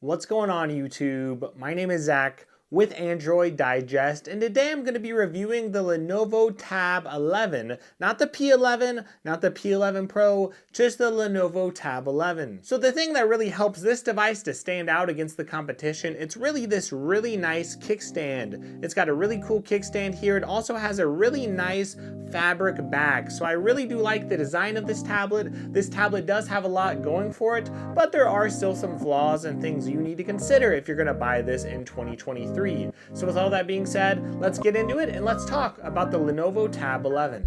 What's going on, YouTube? My name is Zach with Android Digest, and today I'm going to be reviewing the Lenovo Tab 11, not the P11, not the P11 Pro, just the Lenovo Tab 11. So the thing that really helps this device to stand out against the competition, it's really this really nice kickstand. It's got a really cool kickstand here. It also has a really nice fabric back, so I really do like the design of this tablet. This tablet does have a lot going for it, but there are still some flaws and things you need to consider if you're going to buy this in 2023. So with all that being said, let's get into it and let's talk about the Lenovo Tab 11.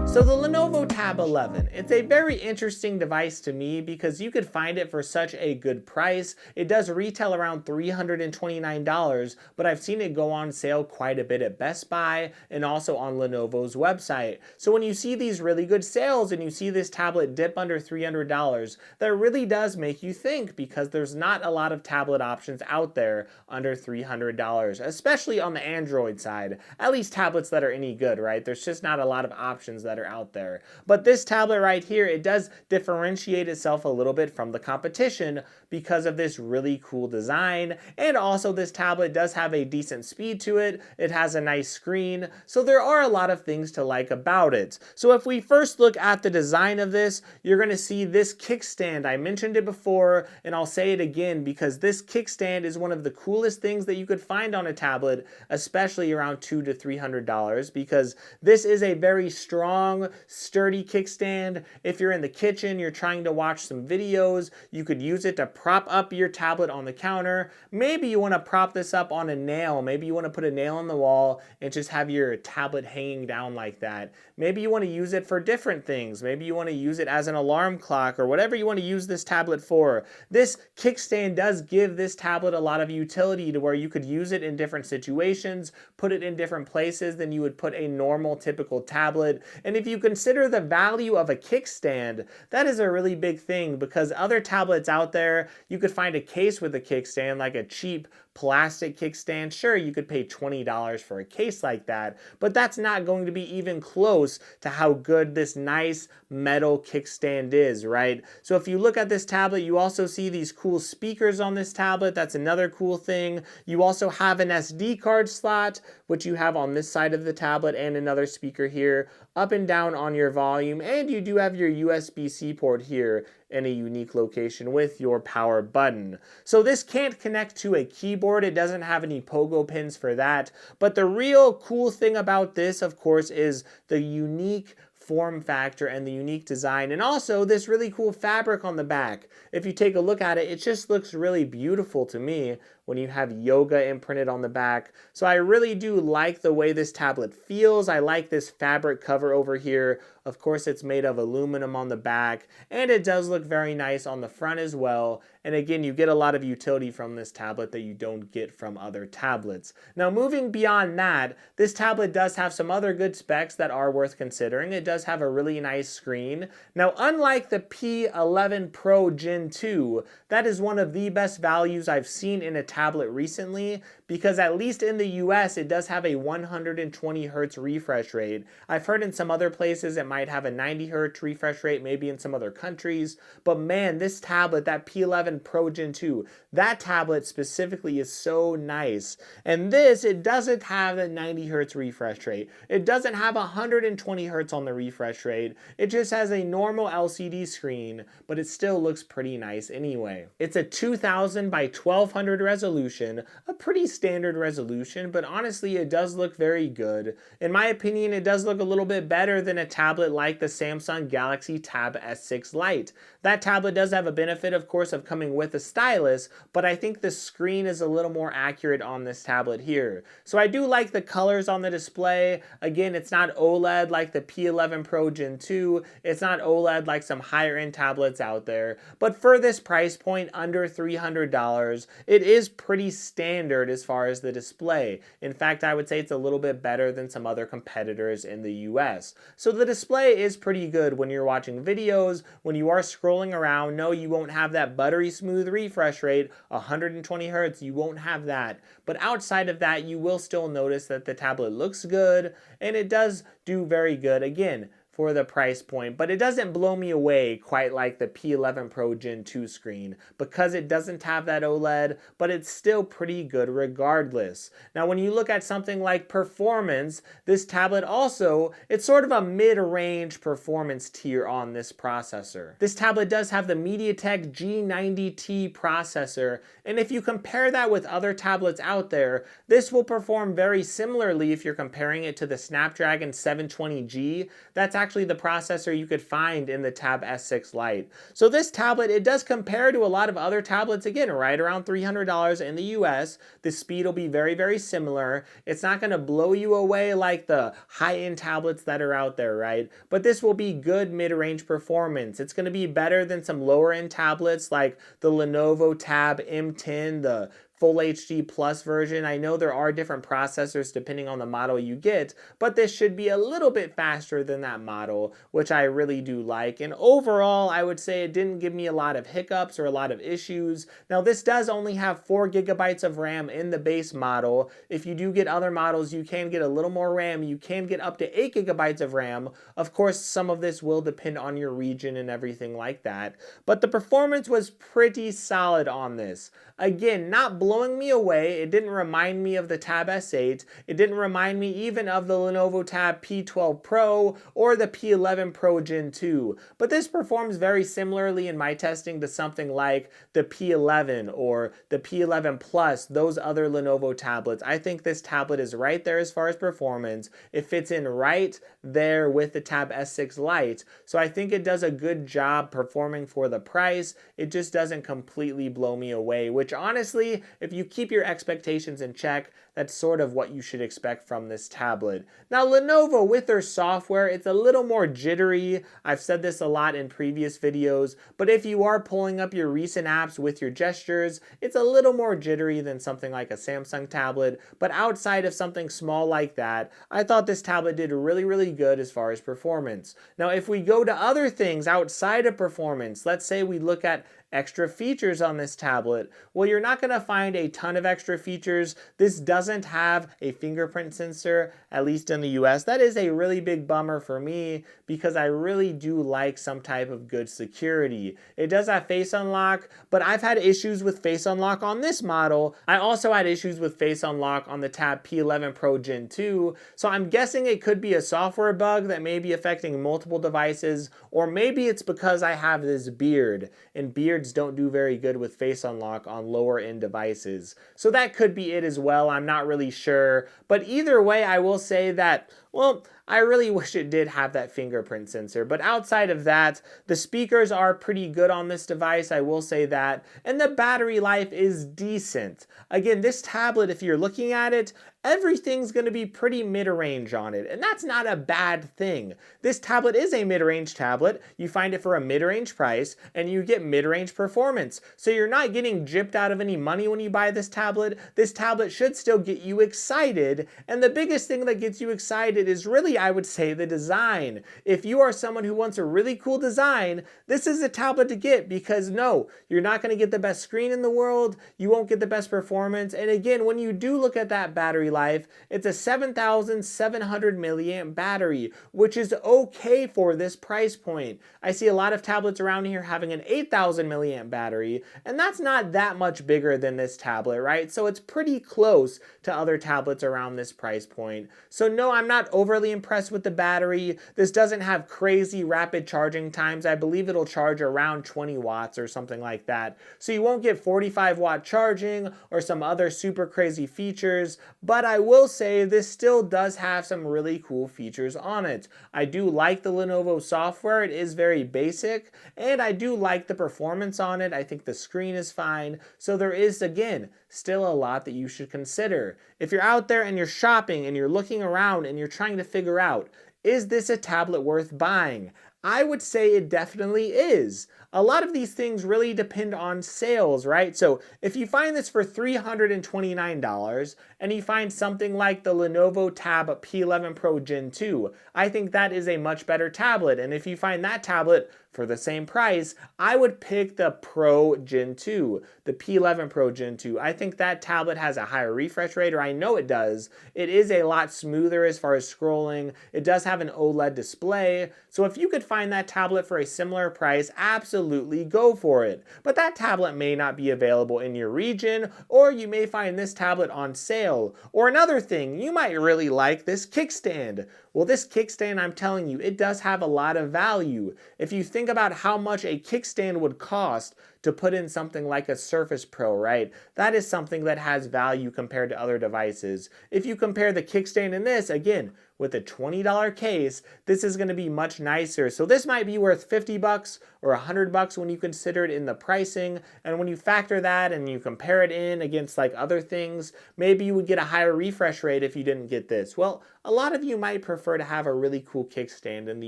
So the Lenovo Tab 11, it's a very interesting device to me because you could find it for such a good price. It does retail around $329, but I've seen it go on sale quite a bit at Best Buy and also on Lenovo's website. So when you see these really good sales and you see this tablet dip under $300, that really does make you think, because there's not a lot of tablet options out there under $300, especially on the Android side. At least tablets that are any good, right? There's just not a lot of options that are out there. But this tablet right here, it does differentiate itself a little bit from the competition because of this really cool design, and also this tablet does have a decent speed to it. It has a nice screen, so there are a lot of things to like about it. So if we first look at the design of this, you're going to see this kickstand. I mentioned it before and I'll say it again because this kickstand is one of the coolest things that you could find on a tablet, especially around $200 to $300, because this is a very strong, sturdy kickstand. If you're in the kitchen, you're trying to watch some videos, you could use it to prop up your tablet on the counter. Maybe you want to prop this up on a nail. Maybe you want to put a nail in the wall and just have your tablet hanging down like that. Maybe you want to use it for different things. Maybe you want to use it as an alarm clock or whatever you want to use this tablet for. This kickstand does give this tablet a lot of utility to where you could use it in different situations, put it in different places than you would put a normal typical tablet. And if you consider the value of a kickstand, that is a really big thing, because other tablets out there, you could find a case with a kickstand, like a cheap plastic kickstand. Sure, you could pay $20 for a case like that, but that's not going to be even close to how good this nice metal kickstand is, right? So if you look at this tablet, you also see these cool speakers on this tablet. That's another cool thing. You also have an SD card slot, which you have on this side of the tablet, and another speaker here, up and down on your volume, and you do have your USB-C port here in a unique location with your power button. So this can't connect to a keyboard. It doesn't have any pogo pins for that. But the real cool thing about this, of course, is the unique form factor and the unique design, and also this really cool fabric on the back. If you take a look at it, it just looks really beautiful to me when you have yoga imprinted on the back. So I really do like the way this tablet feels. I like this fabric cover over here. Of course, it's made of aluminum on the back, and it does look very nice on the front as well. And again, you get a lot of utility from this tablet that you don't get from other tablets. Now, moving beyond that, this tablet does have some other good specs that are worth considering. It does have a really nice screen. Now, unlike the P11 Pro Gen 2, that is one of the best values I've seen in a tablet recently, because at least in the US, it does have a 120 Hz refresh rate. I've heard in some other places it might have a 90 Hz refresh rate, maybe in some other countries. But man, this tablet, that P11 Pro Gen 2, that tablet specifically is so nice. And this, it doesn't have a 90 Hz refresh rate. It doesn't have 120 Hz on the refresh rate. It just has a normal LCD screen, but it still looks pretty nice anyway. It's a 2000 by 1200 resolution, a pretty standard resolution, but honestly, it does look very good. In my opinion, it does look a little bit better than a tablet like the Samsung Galaxy Tab S6 Lite. That tablet does have a benefit, of course, of coming with a stylus, but I think the screen is a little more accurate on this tablet here. So I do like the colors on the display. Again, it's not OLED like the P11 Pro Gen 2. It's not OLED like some higher end tablets out there. But for this price point, under $300, it is pretty standard as far as the display. In fact, I would say it's a little bit better than some other competitors in the US. So the display is pretty good when you're watching videos, when you are scrolling around. No, you won't have that buttery smooth refresh rate, 120 hertz, you won't have that. But outside of that, you will still notice that the tablet looks good, and it does do very good, again, for the price point, but it doesn't blow me away quite like the P11 Pro Gen 2 screen because it doesn't have that OLED, but it's still pretty good regardless. Now, when you look at something like performance, this tablet also, it's sort of a mid-range performance tier on this processor. This tablet does have the MediaTek G90T processor, and if you compare that with other tablets out there, this will perform very similarly if you're comparing it to the Snapdragon 720G. That's actually the processor you could find in the Tab S6 Lite. So this tablet, it does compare to a lot of other tablets, again, right around $300 in the US. The speed will be very, very similar. It's not going to blow you away like the high-end tablets that are out there, right? But this will be good mid-range performance. It's going to be better than some lower-end tablets like the Lenovo Tab M10, the Full HD Plus version. I know there are different processors depending on the model you get, but this should be a little bit faster than that model, which I really do like. And overall, I would say it didn't give me a lot of hiccups or a lot of issues. Now, this does only have 4 gigabytes of RAM in the base model. If you do get other models, you can get a little more RAM. You can get up to 8 gigabytes of RAM. Of course, some of this will depend on your region and everything like that. But the performance was pretty solid on this. Again, not blowing me away. It didn't remind me of the Tab S8. It didn't remind me even of the Lenovo Tab P12 Pro or the P11 Pro Gen 2. But this performs very similarly in my testing to something like the P11 or the P11 Plus, those other Lenovo tablets. I think this tablet is right there as far as performance. It fits in right there with the Tab S6 Lite. So I think it does a good job performing for the price. It just doesn't completely blow me away, which honestly, if you keep your expectations in check, that's sort of what you should expect from this tablet. Now, Lenovo, with their software, it's a little more jittery. I've said this a lot in previous videos, but if you are pulling up your recent apps with your gestures, it's a little more jittery than something like a Samsung tablet. But outside of something small like that, I thought this tablet did really, really good as far as performance. Now, if we go to other things outside of performance, let's say we look at extra features on this tablet. Well, you're not going to find a ton of extra features. This doesn't have a fingerprint sensor, at least in the US. That is a really big bummer for me because I really do like some type of good security. It does have Face Unlock, but I've had issues with Face Unlock on this model. I also had issues with Face Unlock on the Tab P11 Pro Gen 2, so I'm guessing it could be a software bug that may be affecting multiple devices, or maybe it's because I have this beard, and beards don't do very good with Face Unlock on lower end devices. So that could be it as well. I'm not really sure. But either way, I will say that, well, I really wish it did have that fingerprint sensor. But outside of that, the speakers are pretty good on this device, I will say that. And the battery life is decent. Again, this tablet, if you're looking at it, everything's going to be pretty mid-range on it, and that's not a bad thing. This tablet is a mid-range tablet. You find it for a mid-range price, and you get mid-range performance. So you're not getting gypped out of any money when you buy this tablet. This tablet should still get you excited, and the biggest thing that gets you excited is really, I would say, the design. If you are someone who wants a really cool design, this is a tablet to get because no, you're not going to get the best screen in the world, you won't get the best performance, and again, when you do look at that battery life, it's a 7,700 milliamp battery, which is okay for this price point. I see a lot of tablets around here having an 8,000 milliamp battery, and that's not that much bigger than this tablet, right? So it's pretty close to other tablets around this price point. So no, I'm not overly impressed with the battery. This doesn't have crazy rapid charging times. I believe it'll charge around 20 watts or something like that. So you won't get 45-watt charging or some other super crazy features, but I will say this still does have some really cool features on it. I do like the Lenovo software. It is very basic, and I do like the performance on it. I think the screen is fine. So there is, again, still a lot that you should consider. If you're out there and you're shopping and you're looking around and you're trying to figure out, is this a tablet worth buying? I would say it definitely is. A lot of these things really depend on sales, right? So if you find this for $329 and you find something like the Lenovo Tab P11 Pro Gen 2, I think that is a much better tablet. And if you find that tablet for the same price, I would pick the Pro Gen 2, the P11 Pro Gen 2. I think that tablet has a higher refresh rate, or I know it does. It is a lot smoother as far as scrolling. It does have an OLED display. So if you could find that tablet for a similar price, absolutely go for it. But that tablet may not be available in your region, or you may find this tablet on sale. Or another thing, you might really like this kickstand. Well, this kickstand, I'm telling you, it does have a lot of value. If you think about how much a kickstand would cost to put in something like a Surface Pro, right? That is something that has value compared to other devices. If you compare the kickstand in this, again, with a $20 case, this is going to be much nicer. So this might be worth 50 bucks or 100 bucks when you consider it in the pricing. And when you factor that and you compare it in against like other things, maybe you would get a higher refresh rate if you didn't get this. Well, a lot of you might prefer to have a really cool kickstand and the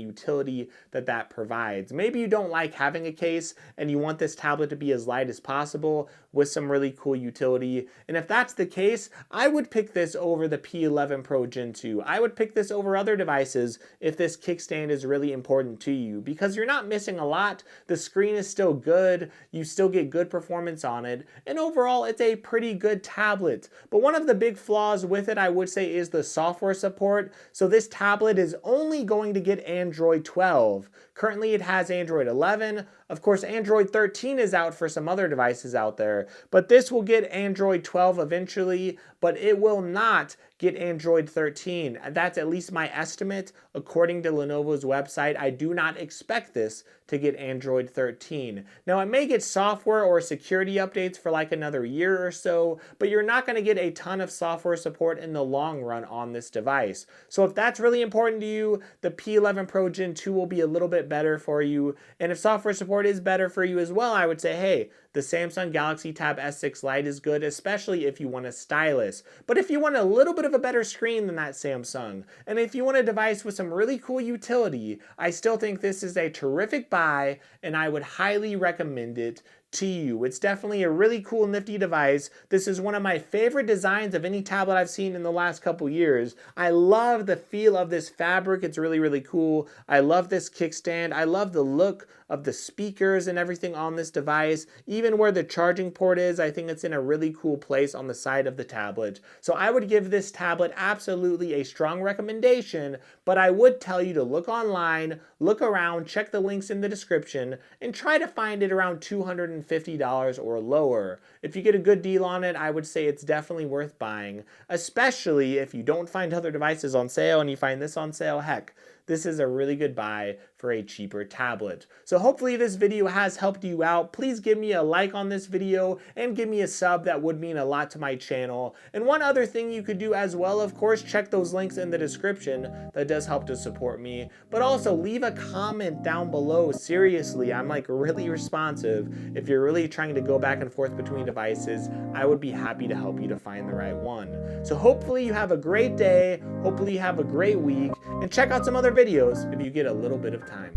utility that that provides. Maybe you don't like having a case and you want this tablet to be as light as possible with some really cool utility. And if that's the case, I would pick this over the P11 Pro Gen 2. I would pick this over other devices if this kickstand is really important to you, because you're not missing a lot. The screen is still good. You still get good performance on it. And overall, it's a pretty good tablet. But one of the big flaws with it, I would say, is the software support. So this tablet is only going to get Android 12. Currently, it has Android 11. Of course, Android 13 is out for some other devices out there, but this will get Android 12 eventually, but it will not get Android 13. That's at least my estimate. According to Lenovo's website, I do not expect this to get Android 13. Now, it may get software or security updates for like another year or so, but you're not going to get a ton of software support in the long run on this device. So if that's really important to you, the P11 Pro Gen 2 will be a little bit better for you. And if software support is better for you as well, I would say, hey, the Samsung Galaxy Tab S6 Lite is good, especially if you want a stylus. But if you want a little bit of a better screen than that Samsung, and if you want a device with some really cool utility, I still think this is a terrific buy, and I would highly recommend it to you. It's definitely a really cool, nifty device. This is one of my favorite designs of any tablet I've seen in the last couple years. I love the feel of this fabric. It's really, really cool. I love this kickstand. I love the look of the speakers and everything on this device. Even where the charging port is, I think it's in a really cool place on the side of the tablet. So I would give this tablet absolutely a strong recommendation, but I would tell you to look online, look around, check the links in the description, and try to find it around $250 or lower. If you get a good deal on it, I would say it's definitely worth buying, especially if you don't find other devices on sale and you find this on sale. Heck, this is a really good buy for a cheaper tablet. So hopefully this video has helped you out. Please give me a like on this video and give me a sub. That would mean a lot to my channel. And one other thing you could do as well, of course, check those links in the description. That does help to support me. But also leave a comment down below. Seriously, I'm like really responsive. If you're really trying to go back and forth between devices, I would be happy to help you to find the right one. So hopefully you have a great day. Hopefully you have a great week. And check out some other videos if you get a little bit of time.